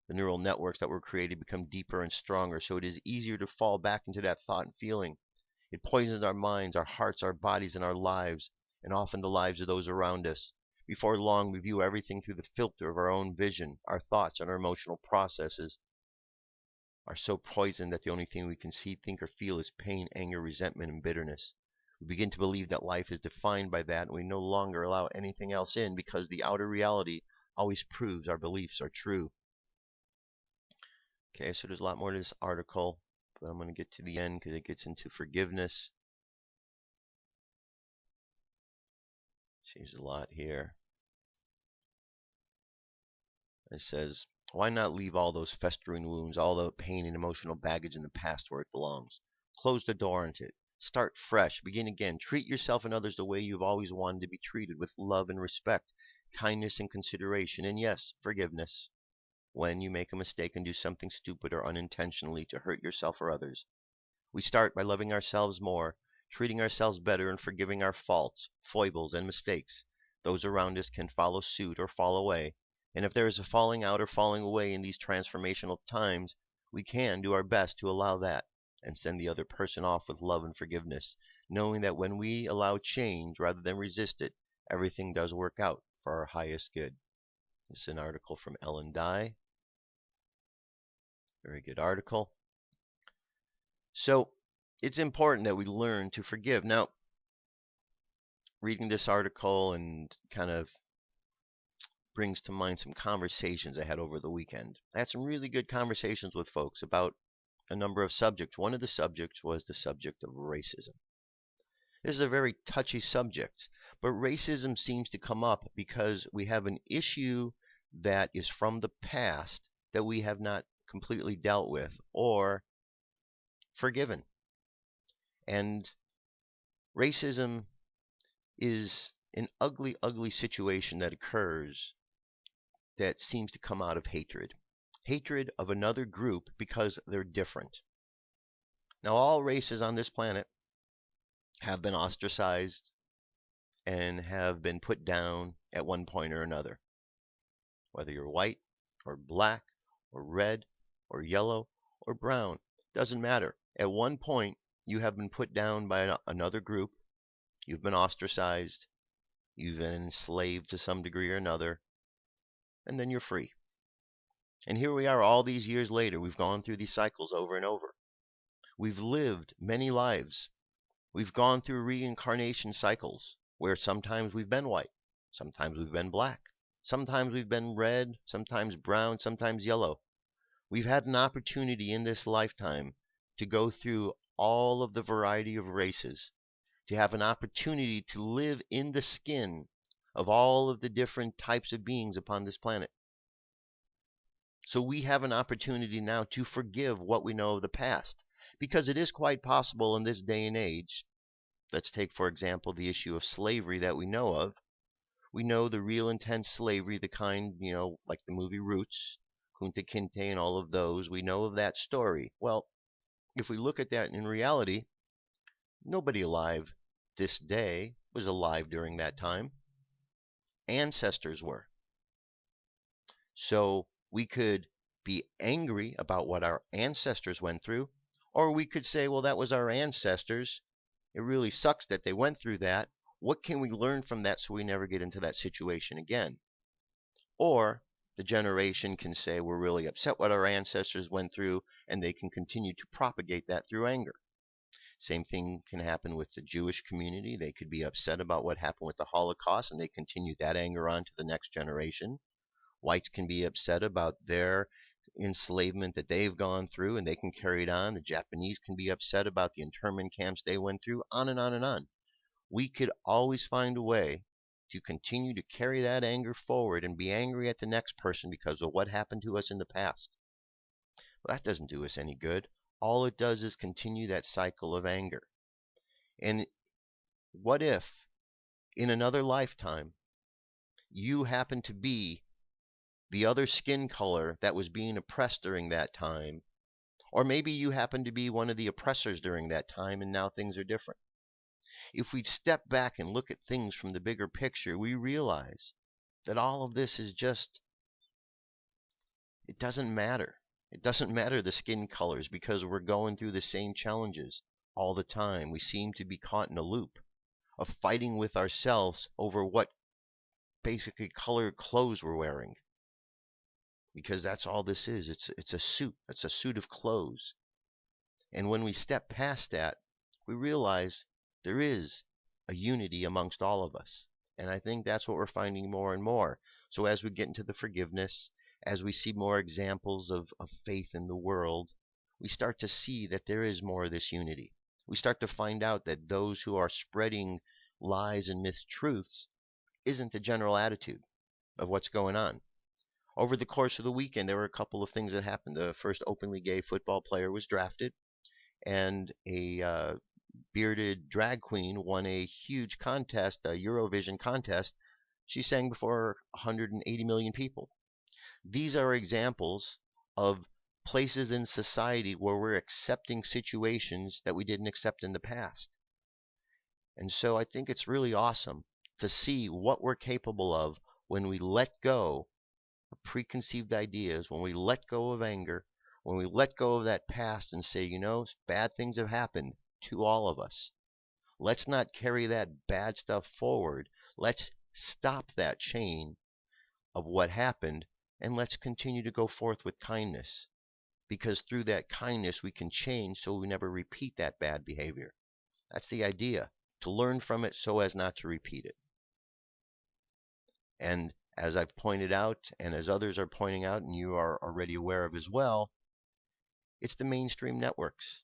B: The neural networks that were created become deeper and stronger, so it is easier to fall back into that thought and feeling. It poisons our minds, our hearts, our bodies, and our lives, and often the lives of those around us. Before long, we view everything through the filter of our own vision. Our thoughts and our emotional processes are so poisoned that the only thing we can see, think, or feel is pain, anger, resentment, and bitterness. We begin to believe that life is defined by that, and we no longer allow anything else in because the outer reality always proves our beliefs are true. Okay, so there's a lot more to this article, but I'm going to get to the end because it gets into forgiveness. See, there's a lot here. It says, why not leave all those festering wounds, all the pain and emotional baggage in the past where it belongs? Close the door on it. Start fresh. Begin again. Treat yourself and others the way you've always wanted to be treated, with love and respect, kindness and consideration, and yes, forgiveness. When you make a mistake and do something stupid or unintentionally to hurt yourself or others, we start by loving ourselves more, treating ourselves better, and forgiving our faults, foibles, and mistakes. Those around us can follow suit or fall away. And if there is a falling out or falling away in these transformational times, we can do our best to allow that and send the other person off with love and forgiveness, knowing that when we allow change rather than resist it, everything does work out for our highest good. This is an article from Ellen Dye. Very good article. So it's important that we learn to forgive. Now, reading this article and kind of brings to mind some conversations I had over the weekend. I had some really good conversations with folks about a number of subjects. One of the subjects was the subject of racism. This is a very touchy subject, but racism seems to come up because we have an issue that is from the past that we have not completely dealt with or forgiven. And racism is an ugly, ugly situation that occurs that seems to come out of hatred. Hatred of another group because they're different. Now, all races on this planet have been ostracized and have been put down at one point or another. Whether you're white or black or red or yellow or brown, doesn't matter. At one point, you have been put down by another group. You've been ostracized. You've been enslaved to some degree or another. And then you're free. And here we are all these years later. We've gone through these cycles over and over. We've lived many lives. We've gone through reincarnation cycles where sometimes we've been white, sometimes we've been black, sometimes we've been red, sometimes brown, sometimes yellow. We've had an opportunity in this lifetime to go through all of the variety of races, to have an opportunity to live in the skin of all of the different types of beings upon this planet. So we have an opportunity now to forgive what we know of the past, because it is quite possible in this day and age. Let's take, for example, the issue of slavery that we know of. We know the real intense slavery, the kind, like the movie Roots, Kunta Kinte and all of those. We know of that story. Well, if we look at that in reality, nobody alive this day was alive during that time. Ancestors were. So we could be angry about what our ancestors went through, or we could say, well, that was our ancestors. It really sucks that they went through that. What can we learn from that so we never get into that situation again? Or the generation can say, we're really upset what our ancestors went through, and they can continue to propagate that through anger. Same thing can happen with the Jewish community. They could be upset about what happened with the Holocaust, and they continue that anger on to the next generation. Whites can be upset about their enslavement that they've gone through, and they can carry it on. The Japanese can be upset about the internment camps they went through, on and on and on. We could always find a way to continue to carry that anger forward and be angry at the next person because of what happened to us in the past. Well, that doesn't do us any good. All it does is continue that cycle of anger. And what if, in another lifetime, you happen to be the other skin color that was being oppressed during that time, or maybe you happen to be one of the oppressors during that time and now things are different. If we step back and look at things from the bigger picture, we realize that all of this is just, it doesn't matter. It doesn't matter the skin colors because we're going through the same challenges all the time. We seem to be caught in a loop of fighting with ourselves over what basically color clothes we're wearing. Because that's all this is. It's a suit. It's a suit of clothes. And when we step past that, we realize there is a unity amongst all of us. And I think that's what we're finding more and more. So as we get into the forgiveness, as we see more examples of faith in the world, we start to see that there is more of this unity. We start to find out that those who are spreading lies and mistruths isn't the general attitude of what's going on. Over the course of the weekend, there were a couple of things that happened. The first openly gay football player was drafted, and a bearded drag queen won a huge contest, a Eurovision contest. She sang before 180 million people. These are examples of places in society where we're accepting situations that we didn't accept in the past. And so I think it's really awesome to see what we're capable of when we let go of preconceived ideas, when we let go of anger, when we let go of that past and say, bad things have happened to all of us. Let's not carry that bad stuff forward. Let's stop that chain of what happened, and let's continue to go forth with kindness. Because through that kindness, we can change so we never repeat that bad behavior. That's the idea, to learn from it so as not to repeat it. And as I've pointed out, and as others are pointing out, and you are already aware of as well, it's the mainstream networks.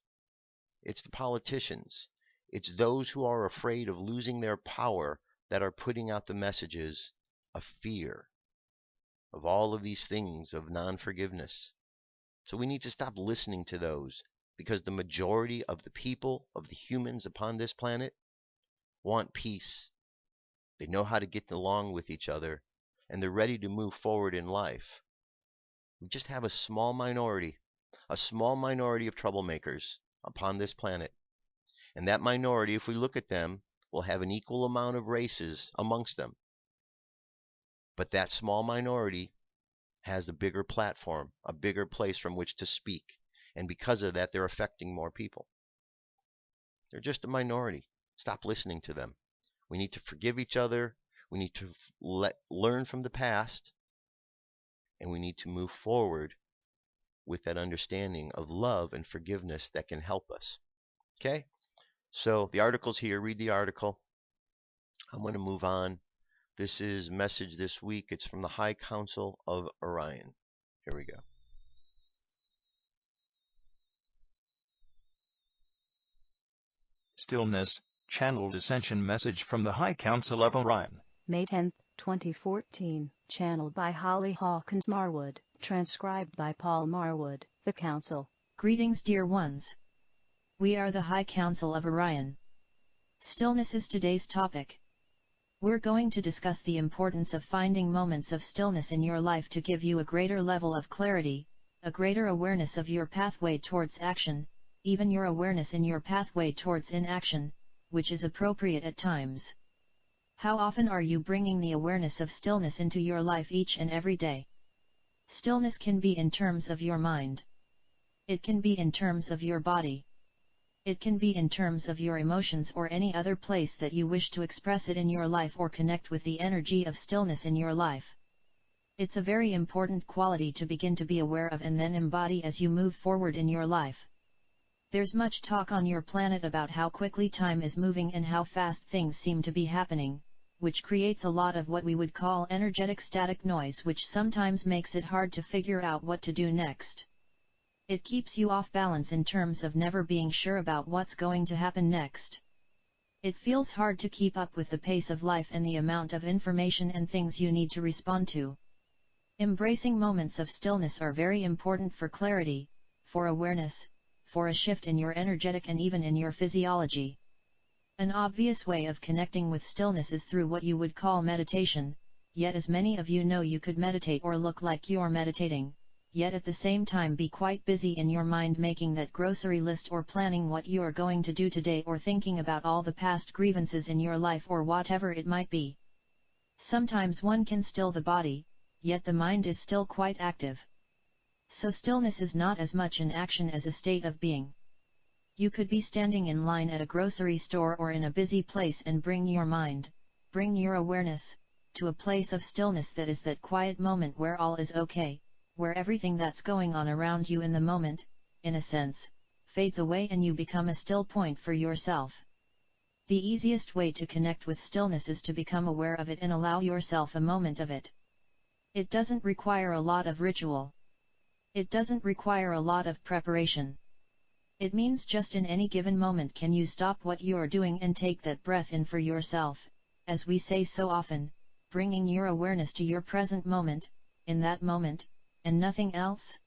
B: It's the politicians. It's those who are afraid of losing their power that are putting out the messages of fear, of all of these things, of non-forgiveness. So we need to stop listening to those, because the majority of the people, of the humans upon this planet, want peace. They know how to get along with each other, and they're ready to move forward in life. We just have a small minority of troublemakers upon this planet. And that minority, if we look at them, will have an equal amount of races amongst them. But that small minority has a bigger platform, a bigger place from which to speak. And because of that, they're affecting more people. They're just a minority. Stop listening to them. We need to forgive each other. We need to learn from the past. And we need to move forward with that understanding of love and forgiveness that can help us. Okay? So the article's here. Read the article. I'm going to move on. This is message this week. It's from the High Council of Orion. Here we go.
E: Stillness, channeled ascension message from the High Council of Orion.
A: May 10, 2014, channeled by Holly Hawkins Marwood, transcribed by Paul Marwood, the Council.
F: Greetings, dear ones. We are the High Council of Orion. Stillness is today's topic. We're going to discuss the importance of finding moments of stillness in your life to give you a greater level of clarity, a greater awareness of your pathway towards action, even your awareness in your pathway towards inaction, which is appropriate at times. How often are you bringing the awareness of stillness into your life each and every day? Stillness can be in terms of your mind. It can be in terms of your body. It can be in terms of your emotions or any other place that you wish to express it in your life or connect with the energy of stillness in your life. It's a very important quality to begin to be aware of and then embody as you move forward in your life. There's much talk on your planet about how quickly time is moving and how fast things seem to be happening, which creates a lot of what we would call energetic static noise, which sometimes makes it hard to figure out what to do next. It keeps you off balance in terms of never being sure about what's going to happen next. It feels hard to keep up with the pace of life and the amount of information and things you need to respond to. Embracing moments of stillness are very important for clarity, for awareness, for a shift in your energetic and even in your physiology. An obvious way of connecting with stillness is through what you would call meditation, yet as many of you know, you could meditate or look like you're meditating, yet at the same time be quite busy in your mind making that grocery list or planning what you are going to do today or thinking about all the past grievances in your life or whatever it might be. Sometimes one can still the body, yet the mind is still quite active. So stillness is not as much an action as a state of being. You could be standing in line at a grocery store or in a busy place and bring your mind, bring your awareness, to a place of stillness that is that quiet moment where all is okay, where everything that's going on around you in the moment, in a sense, fades away and you become a still point for yourself. The easiest way to connect with stillness is to become aware of it and allow yourself a moment of it. It doesn't require a lot of ritual. It doesn't require a lot of preparation. It means just in any given moment can you stop what you're doing and take that breath in for yourself, as we say so often, bringing your awareness to your present moment, in that moment, and nothing else?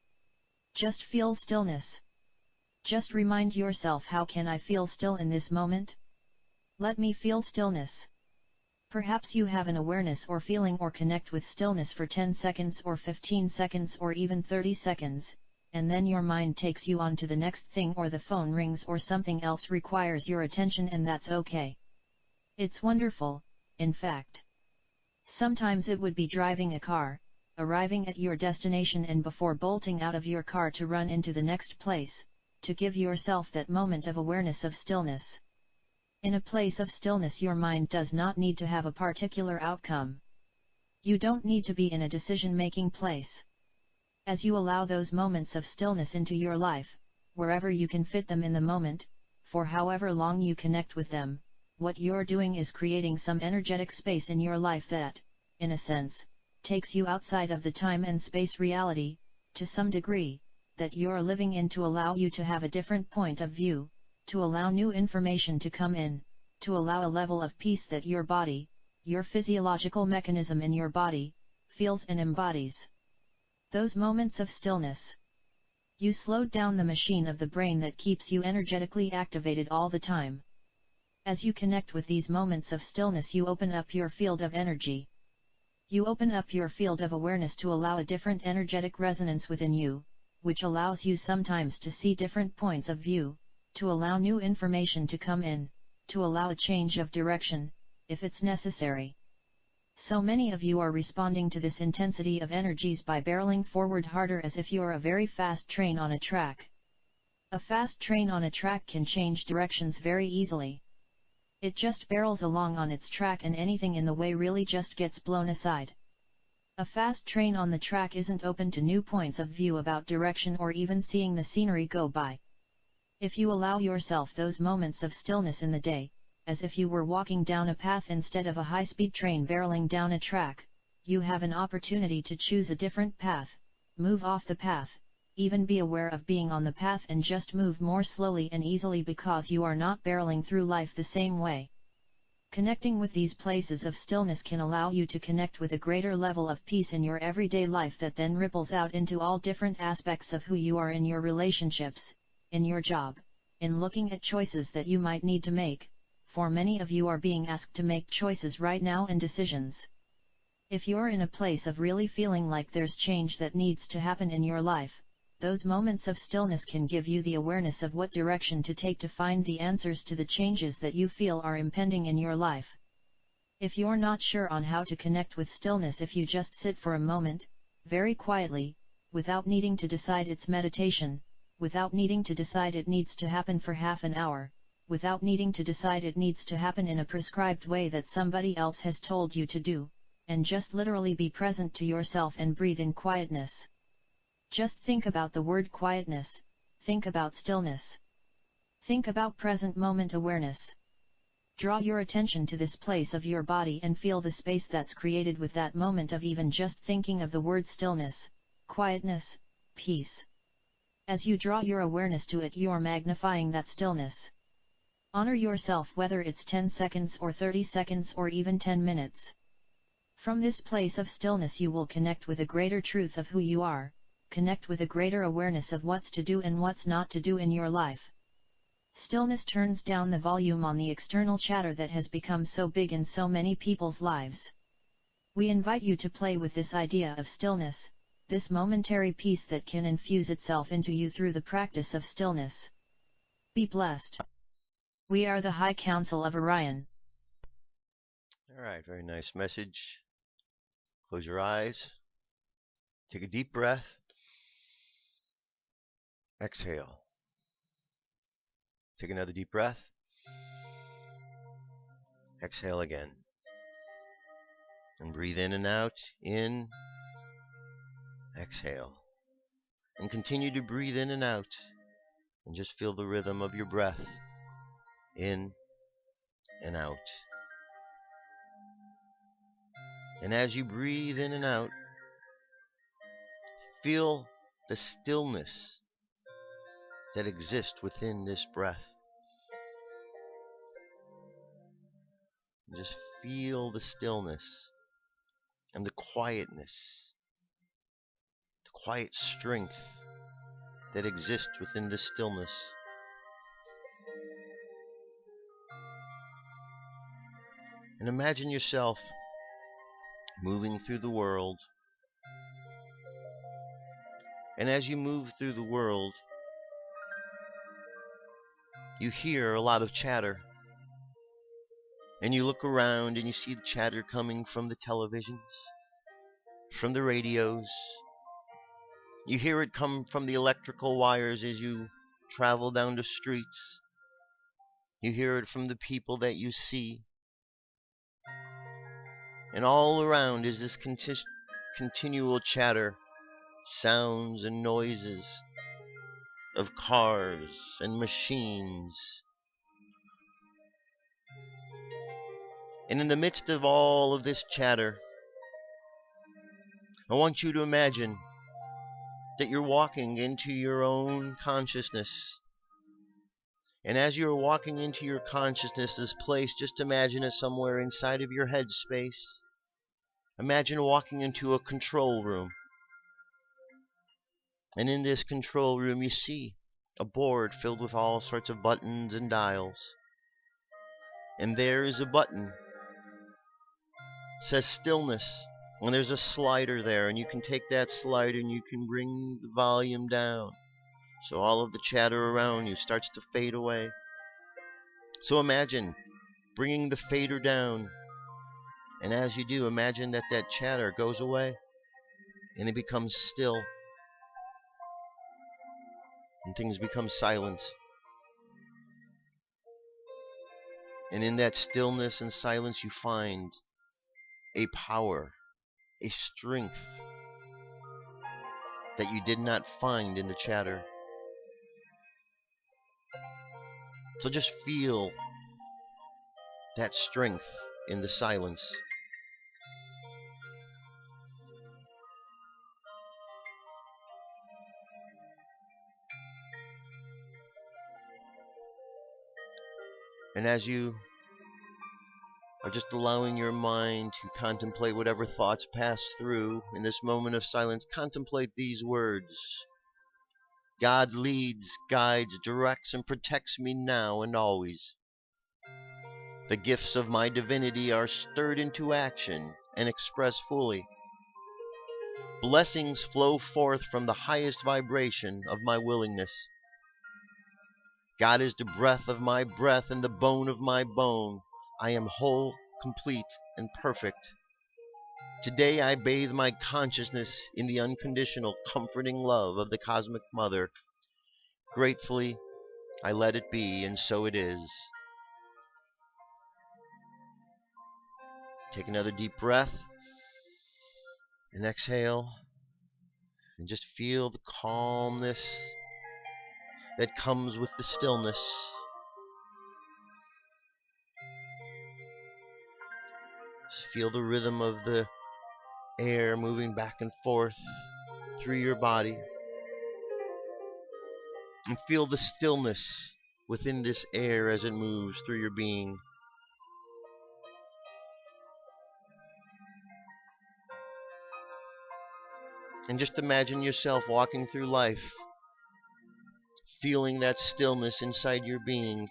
F: Just feel stillness. Just remind yourself, how can I feel still in this moment? Let me feel stillness. Perhaps you have an awareness or feeling or connect with stillness for 10 seconds or 15 seconds or even 30 seconds, and then your mind takes you on to the next thing, or the phone rings or something else requires your attention, and that's okay. It's wonderful, in fact. Sometimes it would be driving a car, arriving at your destination, and before bolting out of your car to run into the next place, to give yourself that moment of awareness of stillness. In a place of stillness, your mind does not need to have a particular outcome. You don't need to be in a decision-making place. As you allow those moments of stillness into your life, wherever you can fit them in the moment, for however long you connect with them, what you're doing is creating some energetic space in your life that, in a sense, takes you outside of the time and space reality, to some degree, that you're living in, to allow you to have a different point of view, to allow new information to come in, to allow a level of peace that your body, your physiological mechanism in your body, feels and embodies. Those moments of stillness. You slowed down the machine of the brain that keeps you energetically activated all the time. As you connect with these moments of stillness, you open up your field of energy. You open up your field of awareness to allow a different energetic resonance within you, which allows you sometimes to see different points of view, to allow new information to come in, to allow a change of direction, if it's necessary. So many of you are responding to this intensity of energies by barreling forward harder, as if you're a very fast train on a track. A fast train on a track can change directions very easily. It just barrels along on its track, and anything in the way really just gets blown aside. A fast train on the track isn't open to new points of view about direction or even seeing the scenery go by. If you allow yourself those moments of stillness in the day, as if you were walking down a path instead of a high-speed train barreling down a track, you have an opportunity to choose a different path, move off the path, even be aware of being on the path, and just move more slowly and easily because you are not barreling through life the same way. Connecting with these places of stillness can allow you to connect with a greater level of peace in your everyday life that then ripples out into all different aspects of who you are, in your relationships, in your job, in looking at choices that you might need to make, for many of you are being asked to make choices right now and decisions. If you're in a place of really feeling like there's change that needs to happen in your life, those moments of stillness can give you the awareness of what direction to take to find the answers to the changes that you feel are impending in your life. If you're not sure on how to connect with stillness, if you just sit for a moment, very quietly, without needing to decide it's meditation, without needing to decide it needs to happen for half an hour, without needing to decide it needs to happen in a prescribed way that somebody else has told you to do, and just literally be present to yourself and breathe in quietness. Just think about the word quietness, think about stillness. Think about present moment awareness. Draw your attention to this place of your body and feel the space that's created with that moment of even just thinking of the word stillness, quietness, peace. As you draw your awareness to it, you're magnifying that stillness. Honor yourself, whether it's 10 seconds or 30 seconds or even 10 minutes. From this place of stillness you will connect with a greater truth of who you are, connect with a greater awareness of what's to do and what's not to do in your life. Stillness turns down the volume on the external chatter that has become so big in so many people's lives. We invite you to play with this idea of stillness, this momentary peace that can infuse itself into you through the practice of stillness. Be blessed. We are the High Council of Orion.
B: Alright, very nice message. Close your eyes. Take a deep breath. Exhale. Take another deep breath. Exhale again. And breathe in and out. In. Exhale. And continue to breathe in and out. And just feel the rhythm of your breath. In and out. And as you breathe in and out, feel the stillness that exists within this breath. Just feel the stillness and the quietness quiet strength that exists within the stillness. And imagine yourself moving through the world. And as you move through the world, you hear a lot of chatter. And you look around and you see the chatter coming from the televisions, from the radios. You hear it come from the electrical wires as you travel down the streets. You hear it from the people that you see. And all around is this continual chatter, sounds and noises of cars and machines. And in the midst of all of this chatter, I want you to imagine that you're walking into your own consciousness. And as you're walking into your consciousness, this place, just imagine it somewhere inside of your head space. Imagine walking into a control room. And in this control room, you see a board filled with all sorts of buttons and dials. And there is a button. It says stillness. And there's a slider there. And you can take that slider and you can bring the volume down. So all of the chatter around you starts to fade away. So imagine bringing the fader down. And as you do, imagine that that chatter goes away. And it becomes still. And things become silent. And in that stillness and silence you find a power, a strength that you did not find in the chatter. So just feel that strength in the silence. And as you are just allowing your mind to contemplate whatever thoughts pass through in this moment of silence, contemplate these words. God leads, guides, directs, and protects me now and always. The gifts of my divinity are stirred into action and expressed fully. Blessings flow forth from the highest vibration of my willingness. God is the breath of my breath and the bone of my bone. I am whole, complete, and perfect. Today I bathe my consciousness in the unconditional, comforting love of the Cosmic Mother. Gratefully, I let it be, and so it is. Take another deep breath, and exhale, and just feel the calmness that comes with the stillness. Just feel the rhythm of the air moving back and forth through your body. And feel the stillness within this air as it moves through your being. And just imagine yourself walking through life, feeling that stillness inside your being,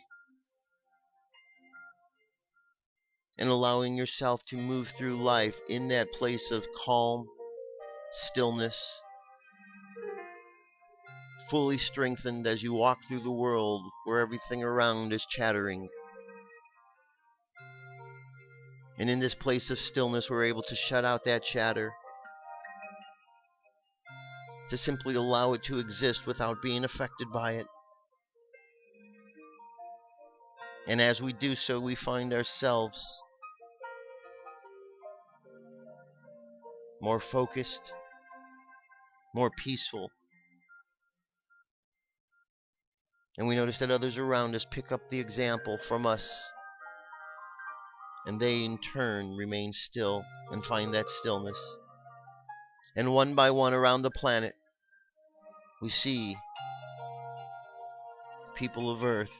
B: and allowing yourself to move through life in that place of calm, stillness, fully strengthened as you walk through the world where everything around is chattering. And in this place of stillness, we're able to shut out that chatter, to simply allow it to exist without being affected by it. And as we do so, we find ourselves more focused, more peaceful. And we notice that others around us pick up the example from us. And they in turn remain still and find that stillness. And one by one around the planet, we see people of Earth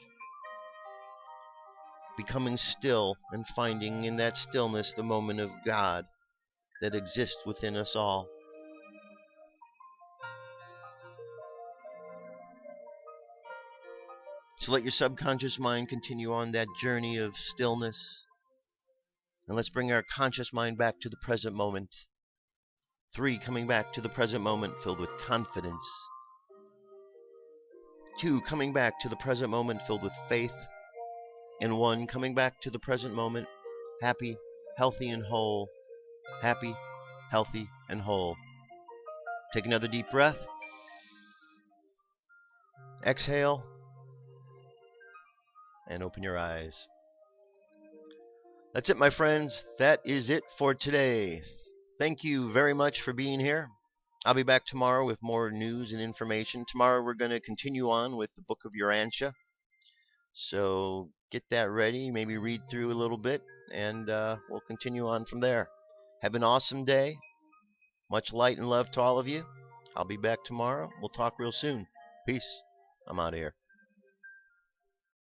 B: becoming still and finding in that stillness the moment of God that exists within us all. So let your subconscious mind continue on that journey of stillness. And let's bring our conscious mind back to the present moment. 3, coming back to the present moment filled with confidence. 2, coming back to the present moment filled with faith. And 1, coming back to the present moment happy, healthy, and whole. Happy, healthy, and whole. Take another deep breath. Exhale. And open your eyes. That's it, my friends. That is it for today. Thank you very much for being here. I'll be back tomorrow with more news and information. Tomorrow we're going to continue on with the Book of Urantia. So get that ready. Maybe read through a little bit, and we'll continue on from there. Have an awesome day. Much light and love to all of you. I'll be back tomorrow. We'll talk real soon. Peace. I'm out of here.